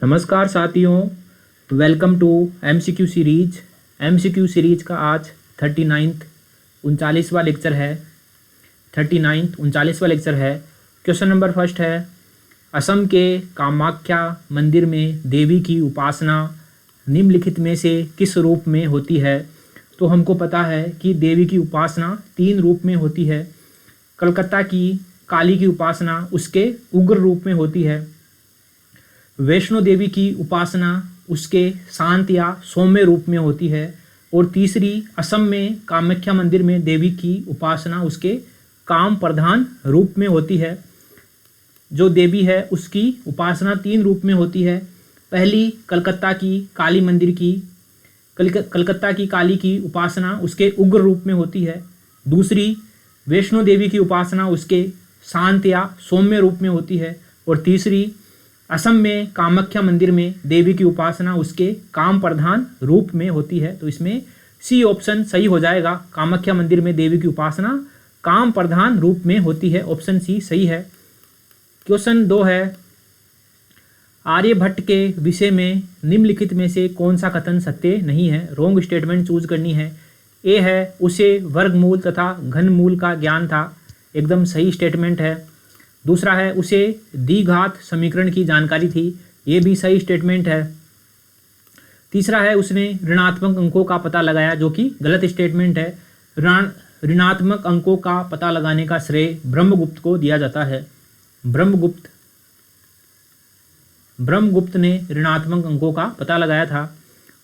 नमस्कार साथियों, welcome to MCQ series. MCQ series का आज 39वां लेक्चर है। 39वां लेक्चर है। क्वेश्चन नंबर फर्स्ट है, असम के कामाख्या मंदिर में देवी की उपासना निम्नलिखित में से किस रूप में होती है? तो हमको पता है कि देवी की उपासना 3 रूप में होती है। कलकत्ता की काली की उपासना उसके उग्र रूप में होती है। वैष्णो देवी की उपासना उसके शांत या सौम्य रूप में होती है। और तीसरी, असम में कामाख्या मंदिर में देवी की उपासना उसके काम प्रधान रूप में होती है। जो देवी है उसकी उपासना 3 रूप में होती है। पहली, कलकत्ता की काली मंदिर की कलकत्ता की काली की उपासना उसके उग्र रूप में होती है। दूसरी, वैष्णो देवी की उपासना उसके शांत या सौम्य रूप में होती है। और तीसरी, असम में कामाख्या मंदिर में देवी की उपासना उसके काम प्रधान रूप में होती है। तो इसमें सी ऑप्शन सही हो जाएगा। कामाख्या मंदिर में देवी की उपासना काम प्रधान रूप में होती है। ऑप्शन सी सही है। क्वेश्चन 2 है, आर्यभट्ट के विषय में निम्नलिखित में से कौन सा कथन सत्य नहीं है? रॉन्ग स्टेटमेंट चूज करनी है। ए है, उसे वर्गमूल तथा घनमूल का ज्ञान था। एकदम सही स्टेटमेंट है। दूसरा है, उसे द्विघात समीकरण की जानकारी थी। ये भी सही स्टेटमेंट है। तीसरा है, उसने ऋणात्मक अंकों का पता लगाया, जो कि गलत स्टेटमेंट है। ऋणात्मक अंकों का पता लगाने का श्रेय ब्रह्मगुप्त को दिया जाता है। ब्रह्मगुप्त ने ऋणात्मक अंकों का पता लगाया था।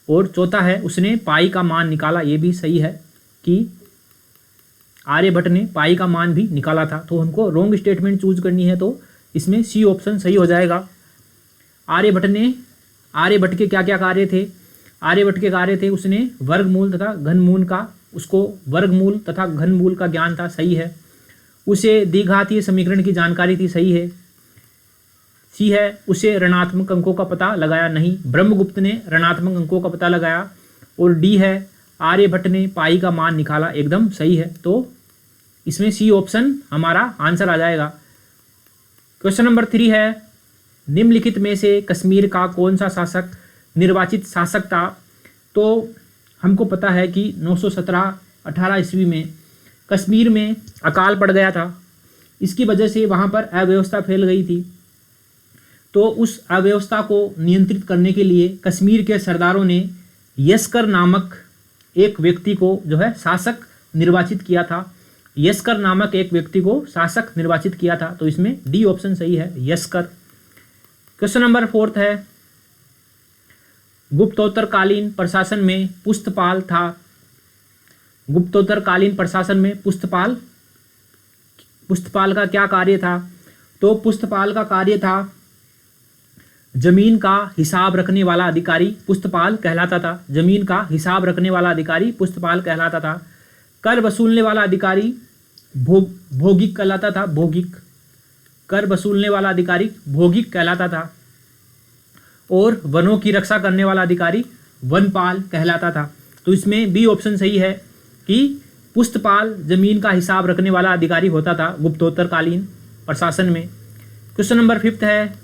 और चौथा है, उसने पाई का मान निकाला। ये भी सही है कि आर्यभट्ट ने पाई का मान भी निकाला था। तो हमको रॉन्ग स्टेटमेंट चूज करनी है, तो इसमें सी ऑप्शन सही हो जाएगा। आर्यभट्ट के क्या क्या कार्य थे? आर्यभट्ट के कार्य थे, उसने वर्गमूल तथा घनमूल का ज्ञान था। सही है। उसे द्विघातीय समीकरण की जानकारी थी। सही है। सी है, उसे ऋणात्मक अंकों का पता लगाया नहीं। ब्रह्मगुप्त ने ऋणात्मक अंकों का पता लगाया। और डी है, आर्यभट्ट ने पाई का मान निकाला। एकदम सही है। तो इसमें सी ऑप्शन हमारा आंसर आ जाएगा। क्वेश्चन नंबर 3 है, निम्नलिखित में से कश्मीर का कौन सा शासक निर्वाचित शासक था? तो हमको पता है कि 917-18 ईस्वी में कश्मीर में अकाल पड़ गया था। इसकी वजह से वहाँ पर अव्यवस्था फैल गई थी। तो उस अव्यवस्था को नियंत्रित करने के लिए कश्मीर के सरदारों ने यस्कर नामक एक व्यक्ति को जो है शासक निर्वाचित किया था। यस्कर नामक एक व्यक्ति को शासक निर्वाचित किया था। तो इसमें डी ऑप्शन सही है, यस्कर। क्वेश्चन नंबर 4 है, गुप्तोत्तरकालीन प्रशासन में पुस्तपाल था। गुप्तोत्तरकालीन प्रशासन में पुस्तपाल का क्या कार्य था? तो पुस्तपाल का कार्य था, जमीन का हिसाब रखने वाला अधिकारी पुस्तपाल कहलाता था। जमीन का हिसाब रखने वाला अधिकारी पुस्तपाल कहलाता था। कर वसूलने वाला अधिकारी भौगिक कहलाता था। कर वसूलने वाला अधिकारी भौगिक कहलाता था। और वनों की रक्षा करने वाला अधिकारी वनपाल कहलाता था। तो इसमें बी ऑप्शन सही है कि पुस्तपाल जमीन का हिसाब रखने वाला अधिकारी होता था गुप्तोत्तरकालीन प्रशासन में। क्वेश्चन नंबर 5 है,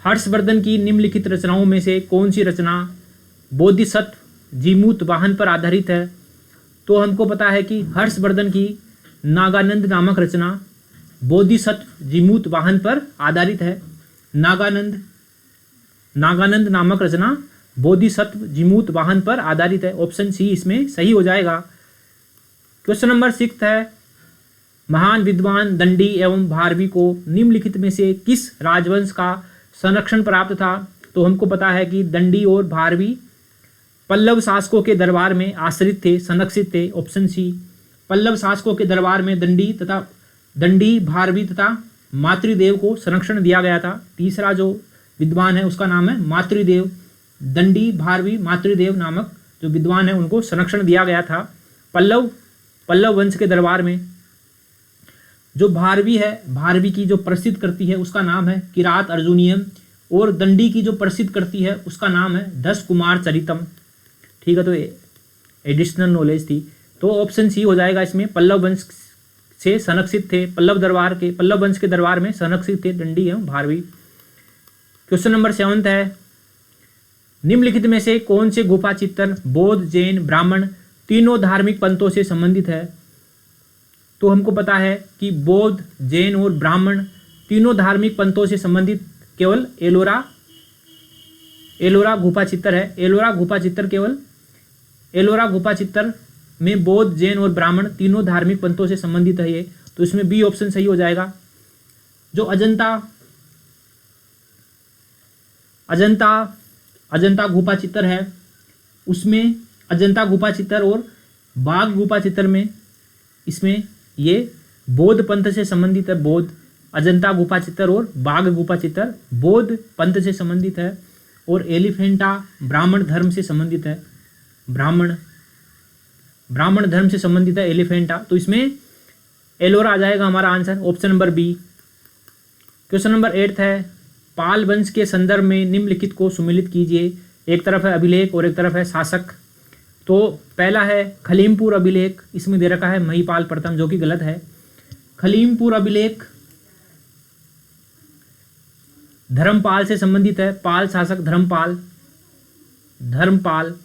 हर्षवर्धन की निम्नलिखित रचनाओं में से कौन सी रचना बोधिसत्व जीमूत वाहन पर आधारित है? तो हमको पता है कि हर्षवर्धन की नागानंद नामक रचना बोधिसत्व जीमूत वाहन पर आधारित है। नागानंद नामक रचना बोधिसत्व जीमूत वाहन पर आधारित है। ऑप्शन सी इसमें सही हो जाएगा। क्वेश्चन नंबर 6 है, महान विद्वान दंडी एवं भारवी को निम्नलिखित में से किस राजवंश का संरक्षण प्राप्त था? तो हमको पता है कि दंडी और भारवी पल्लव शासकों के दरबार में आश्रित थे, संरक्षित थे। ऑप्शन सी, पल्लव शासकों के दरबार में दंडी भारवी तथा मातृदेव को संरक्षण दिया गया था। तीसरा जो विद्वान है उसका नाम है मातृदेव। दंडी भारवी मातृदेव नामक जो विद्वान है उनको संरक्षण दिया गया था पल्लव वंश के दरबार में। जो भारवी है, भारवी की जो प्रसिद्ध करती है उसका नाम है किरात अर्जुनियम। और दंडी की जो प्रसिद्ध करती है उसका नाम है 10 कुमार चरितम। ठीक है, तो एडिशनल नॉलेज थी। तो ऑप्शन सी हो जाएगा इसमें। पल्लव वंश से संरक्षित थे, पल्लव वंश के दरबार में संरक्षित थे दंडी एवं भारवी। क्वेश्चन नंबर 7 है, निम्नलिखित में से कौन से गुफा चित्र बौद्ध, जैन, ब्राह्मण तीनों धार्मिक पंथों से संबंधित है? तो हमको पता है कि बौद्ध, जैन और ब्राह्मण तीनों धार्मिक पंथों से संबंधित केवल एलोरा गुफा चित्र है। एलोरा गुफा चित्र में बौद्ध, जैन और ब्राह्मण तीनों धार्मिक पंथों से संबंधित है ये, तो इसमें बी ऑप्शन सही हो जाएगा। जो अजंता गुफा चित्र है, उसमें अजंता गुफा चित्र और बाघ गुफा चित्र में इसमें ये बौद्ध पंथ से संबंधित है। बौद्ध अजंता गुफा चित्र और बाघ गुफा चित्र बौद्ध पंथ से संबंधित है। और एलिफेंटा ब्राह्मण धर्म से संबंधित है। ब्राह्मण धर्म से संबंधित है एलिफेंटा, तो इसमें एलोरा आ जाएगा हमारा answer, option number b. Question number 8 है, पाल वंश के संदर्भ में निम्नलिखित को सुमेलित कीजिए। एक तरफ है अभिलेख और एक तरफ है शासक। तो पहला है खलीमपुर अभिलेख, इसमें दे रखा है महिपाल प्रथम, जो कि गलत है। खलीमपुर अभिलेख धर्मपाल से संबंधित है। पाल शासक धर्मपाल।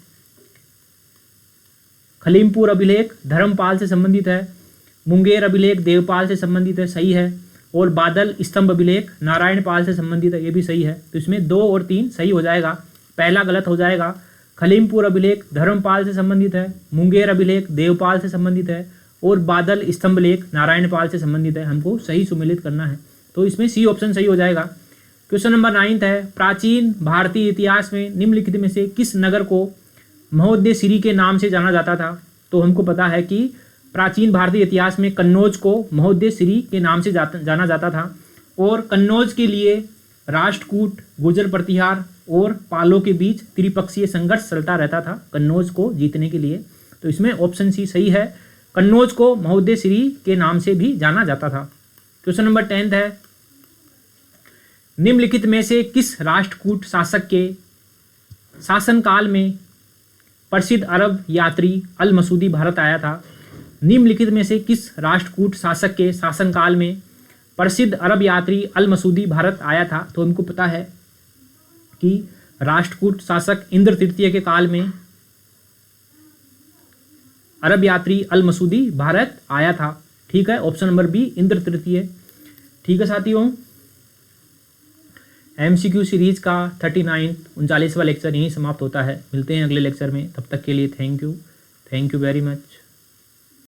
खलीमपुर अभिलेख धर्मपाल से संबंधित है। मुंगेर अभिलेख देवपाल से संबंधित है, सही है। और बादल स्तंभ अभिलेख नारायण पाल से संबंधित है, ये भी सही है। तो इसमें 2 और 3 सही हो जाएगा, पहला गलत हो जाएगा। खलीमपुर अभिलेख धर्मपाल से संबंधित है, मुंगेर अभिलेख देवपाल से संबंधित है और बादल स्तंभ लेख नारायण पाल से संबंधित है। हमको सही सुमेलित करना है, तो इसमें सी ऑप्शन सही हो जाएगा। क्वेश्चन नंबर 9 है, प्राचीन भारतीय इतिहास में निम्नलिखित में से किस नगर को महोदयसिरी के नाम से जाना जाता था? तो हमको पता है कि प्राचीन भारतीय इतिहास में कन्नौज को महोदयसिरी के नाम से जाना जाता था। और कन्नौज के लिए राष्ट्रकूट, गुर्जर प्रतिहार और पालों के बीच त्रिपक्षीय संघर्ष चलता रहता था कन्नौज को जीतने के लिए। तो इसमें ऑप्शन सी सही है, कन्नौज को महोदयसिरी के नाम से भी जाना जाता था। क्वेश्चन नंबर 10 है, निम्नलिखित में से किस राष्ट्रकूट शासक के शासनकाल में प्रसिद्ध अरब यात्री अल मसूदी भारत आया था? निम्नलिखित में से किस राष्ट्रकूट शासक के शासनकाल में प्रसिद्ध अरब यात्री अल मसूदी भारत आया था? तो हमको पता है कि राष्ट्रकूट शासक इंद्र तृतीय के काल में अरब यात्री अल मसूदी भारत आया था। ठीक है, ऑप्शन नंबर बी इंद्र तृतीय। ठीक है साथियों, MCQ सीरीज का 39वां लेक्चर यहीं समाप्त होता है। मिलते हैं अगले लेक्चर में, तब तक के लिए थैंक यू वेरी मच।